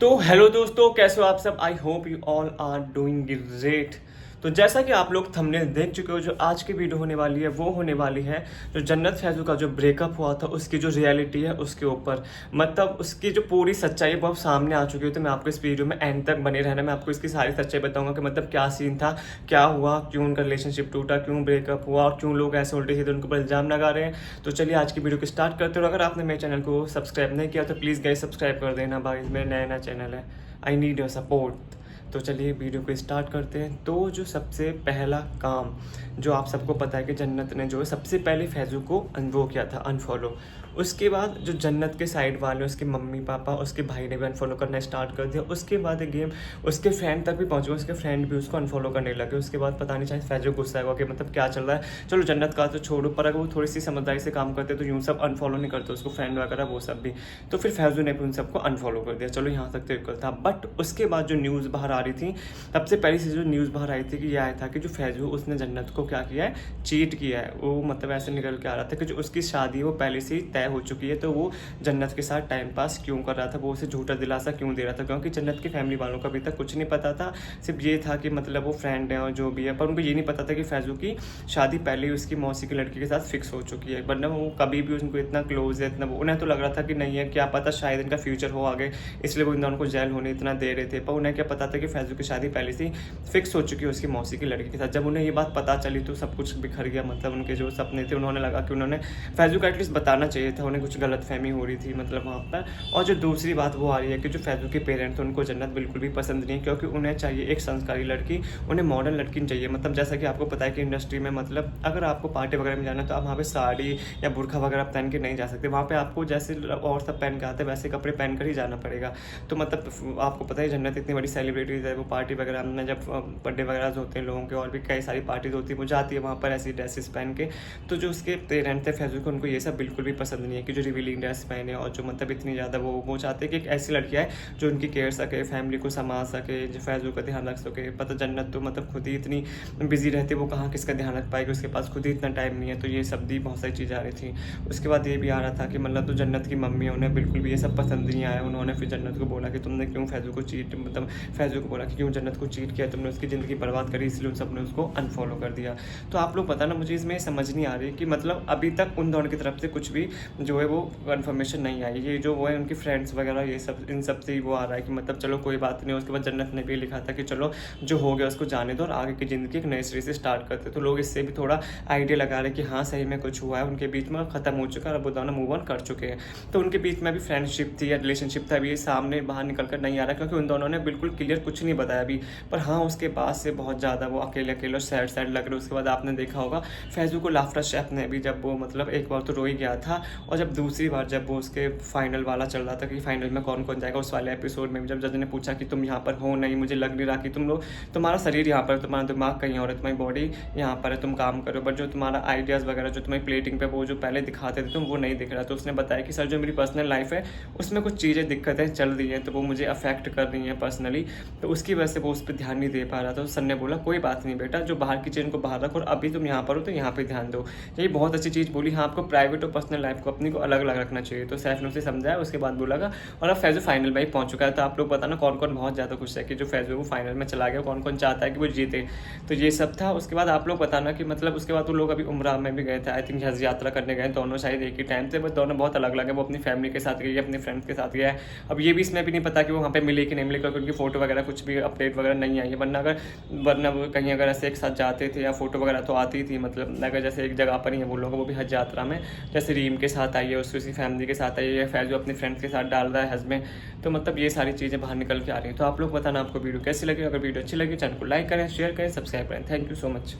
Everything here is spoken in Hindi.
तो हेलो दोस्तों, कैसे हो आप सब। I hope you all are doing great. तो जैसा कि आप लोग थंबनेल देख चुके हो, जो आज की वीडियो होने वाली है वो होने वाली है जो जन्नत फैजू का जो ब्रेकअप हुआ था उसकी जो रियलिटी है उसके ऊपर, मतलब उसकी जो पूरी सच्चाई है वो अब सामने आ चुकी है। तो मैं आपको इस वीडियो में एंड तक बने रहना, मैं आपको इसकी सारी सच्चाई बताऊंगा कि मतलब क्या सीन था, क्या हुआ, क्यों उनका रिलेशनशिप टूटा, क्यों ब्रेकअप हुआ और क्यों लोग ऐसे उल्टे सीधे उनके ऊपर इल्जाम लगा रहे हैं। तो चलिए आज की वीडियो को स्टार्ट करते हो। अगर आपने मेरे चैनल को सब्सक्राइब नहीं किया तो प्लीज़ गाइस सब्सक्राइब कर देना भाई, मेरा नया नया चैनल है, आई नीड योर सपोर्ट। तो चलिए वीडियो को स्टार्ट करते हैं। तो जो सबसे पहला काम, जो आप सबको पता है कि जन्नत ने जो है सबसे पहले फैजू को वो किया था अनफॉलो। उसके बाद जो जन्नत के साइड वाले, उसके मम्मी पापा, उसके भाई ने भी अनफॉलो करना स्टार्ट कर दिया। उसके बाद ये गेम उसके फ्रेंड तक भी पहुंच गया, उसके फ्रेंड भी उसको अनफॉलो करने लगे। उसके बाद पता नहीं शायद फैजू गुस्सा हुआ कि मतलब क्या चल रहा है। चलो जन्नत का तो छोड़ो, पर अगर वो थोड़ी सी समझदारी से काम करते तो यूँ सब अनफॉलो नहीं करते उसको, फ्रेंड वगैरह वो सब भी। तो फिर फैजू ने भी उन सबको अनफॉलो कर दिया। चलो यहाँ तक तो इक्वल था। बट उसके बाद जो न्यूज़ बाहर आ रही थी, सबसे पहली चीज़ जो न्यूज़ बाहर आई थी कि यह आया था कि जो फैजू उसने जन्नत को क्या किया है, चीट किया है। वो मतलब ऐसे निकल के आ रहा था कि जो उसकी शादी है वो पहले से ही तय हो चुकी है, तो वो जन्नत के साथ टाइम पास क्यों कर रहा था, वो उसे झूठा दिलासा क्यों दे रहा था। क्योंकि जन्नत की फैमिली वालों को अभी तक कुछ नहीं पता था, सिर्फ ये था कि मतलब वो फ्रेंड है और जो भी है, पर उनको ये नहीं पता था कि फैजू की शादी पहले ही उसकी मौसी की लड़की के साथ फिक्स हो चुकी है। वरना वो कभी भी उनको इतना क्लोज है, इतना उन्हें तो लग रहा था कि नहीं है, क्या पता शायद इनका फ्यूचर हो आगे, इसलिए वो इन दोनों को जेल होने इतना दे रहे थे। पर उन्हें क्या पता था कि फैजू की शादी पहले से फिक्स हो चुकी है उसकी मौसी की लड़की के साथ। जब उन्हें ये बात पता चली तो सब कुछ बिखर गया, मतलब उनके जो सपने थे, उन्होंने लगा कि उन्होंने फैजू को एटलीस्ट बताना चाहिए था, उन्हें कुछ गलत फहमी हो रही थी मतलब वहाँ पर। और जो दूसरी बात वो आ रही है कि जो फैजू के पेरेंट्स थे उनको जन्नत बिल्कुल भी पसंद नहीं है, क्योंकि उन्हें चाहिए एक संस्कारी लड़की, उन्हें मॉडर्न लड़की नहीं चाहिए। मतलब जैसा कि आपको पता है कि इंडस्ट्री में मतलब अगर आपको पार्टी वगैरह में जाना है तो आप वहाँ पे साड़ी या बुरखा वगैरह पहन के नहीं जा सकते। वहाँ पे आपको जैसे और सब पहन के आते हैं वैसे कपड़े पहन कर ही जाना पड़ेगा। तो मतलब आपको पता है जन्नत इतनी बड़ी सेलिब्रिटीज़ है, वो पार्टी वगैरह में जब बर्थडे वगैरह होते हैं लोगों के और भी कई सारी पार्टीज होती है, वो जाती है वहाँ पर ऐसी ड्रेसेस पहन के। तो जो उसके पेरेंट थे फैजू को, उनको ये सब बिल्कुल भी पसंद नहीं है कि जो रिवीलिंग ड्रेस पहने और जो मतलब इतनी ज़्यादा वो चाहते हैं कि एक ऐसी लड़की है जो उनकी केयर सके, फैमिली को संभाल सके, जो फैजू का ध्यान रख सके। पता जन्नत तो मतलब खुद ही इतनी बिजी रहती है, वो कहाँ किसका ध्यान रख पाएगी, उसके पास खुद ही इतना टाइम नहीं है। तो ये सब भी बहुत सारी चीज़ें आ रही थी। उसके बाद ये भी आ रहा था कि मतलब तो जन्नत की मम्मी, उन्हें बिल्कुल भी ये सब पसंद नहीं आया। उन्होंने फिर जन्नत को बोला कि तुमने क्यों फैजू को चीट, मतलब फैजू को बोला कि क्यों जन्नत को चीट किया, तुमने उसकी ज़िंदगी बर्बाद करी, इसलिए उन सब ने उसको अनफॉलो कर दिया। तो आप लोग पता ना, मुझे इसमें समझ नहीं आ रही कि मतलब अभी तक उन दोनों की तरफ से कुछ भी जो है वो कन्फर्मेशन नहीं आई। ये जो वो है उनकी फ्रेंड्स वगैरह ये सब, इन सब से ही वो आ रहा है कि मतलब चलो कोई बात नहीं। उसके बाद जन्नत ने भी लिखा था कि चलो जो हो गया उसको जाने दो और आगे की ज़िंदगी एक नए सिरे से स्टार्ट करते। तो लोग इससे भी थोड़ा आइडिया लगा रहे कि हाँ सही में कुछ हुआ है उनके बीच में, ख़त्म हो चुका है और वो दोनों मूव ऑन कर चुके हैं। तो उनके बीच में भी फ्रेंडशिप थी या रिलेशनशिप था, अभी ये सामने बाहर निकल कर नहीं आ रहा, क्योंकि उन दोनों ने बिल्कुल क्लियर कुछ नहीं बताया अभी। पर हाँ उसके बाद से बहुत ज़्यादा वो अकेले अकेले सैड सैड लग रहे। उसके बाद आपने देखा होगा फैजू को लाफ्टर शेफ ने भी, जब वो मतलब एक बार तो रो ही गया था, और जब दूसरी बार जब वो उसके फाइनल वाला चल रहा था कि फाइनल में कौन कौन जाएगा, उस वाले एपिसोड में जब जज ने पूछा कि तुम यहाँ पर हो नहीं, मुझे लग नहीं रहा कि तुम लोग, तुम्हारा शरीर यहाँ पर, तुम्हारा दिमाग कहीं और है, तुम्हारी बॉडी यहाँ पर है, तुम काम करो, बट जो तुम्हारा आइडियाज़ वगैरह जो तुम्हारी प्लेटिंग पे वो जो पहले दिखाते थे तुम, वो नहीं दिख रहा। तो उसने बताया कि सर जो मेरी पर्सनल लाइफ है उसमें कुछ चीज़ें दिक्कतें चल रही हैं, तो वो मुझे अफेक्ट कर रही हैं पर्सनली, तो उसकी वजह से वो उस पर ध्यान नहीं दे पा रहा था। तो सर ने बोला कोई बात नहीं बेटा, जो बाहर की चीज़ को बाहर रखो और अभी तुम यहाँ पर हो तो यहाँ पे ध्यान दो। ये बहुत अच्छी चीज़ बोली। हाँ आपको प्राइवेट और पर्सनल लाइफ को अपनी को अलग अलग रखना चाहिए। तो सैफ ने उसे समझाया, उसके बाद बोला और अब फैजू फाइनल में ही पहुंच चुका है। तो आप लोग बताना कौन कौन बहुत ज़्यादा खुश है कि जो फैजू वो फाइनल में चला गया, कौन कौन चाहता है कि वो जीते। तो ये सब था। उसके बाद आप लोग बताना कि मतलब उसके बाद वो लोग अभी उम्राह में भी गए थे, आई थिंक हज यात्रा करने गए दोनों शायद एक ही टाइम से, बट दोनों बहुत अलग अलग है। वो अपनी फैमिली के साथ गई है, अपने फ्रेंड्स के साथ गया है। अब ये भी इसमें भी नहीं पता कि वो वहाँ पे मिले कि नहीं मिले, क्योंकि उनकी फोटो वगैरह कुछ भी अपडेट वगैरह नहीं आई है। वरना वो कहीं अगर ऐसे एक साथ जाते थे या फोटो वगैरह तो आती थी, मतलब अगर जैसे एक जगह पर ही है वो लोग, वो भी हज यात्रा में, जैसे रीम के साथ आई है, उसकी फैमिली के साथ आई है, फैजू अपने फ्रेंड्स के साथ डाल रहा है हज में। तो मतलब ये सारी चीज़ें बाहर निकल के आ रही हैं। तो आप लोग बताना आपको वीडियो कैसी लगी। अगर वीडियो अच्छी लगी चैनल को लाइक करें, शेयर करें, सब्सक्राइब करें। Thank you so much.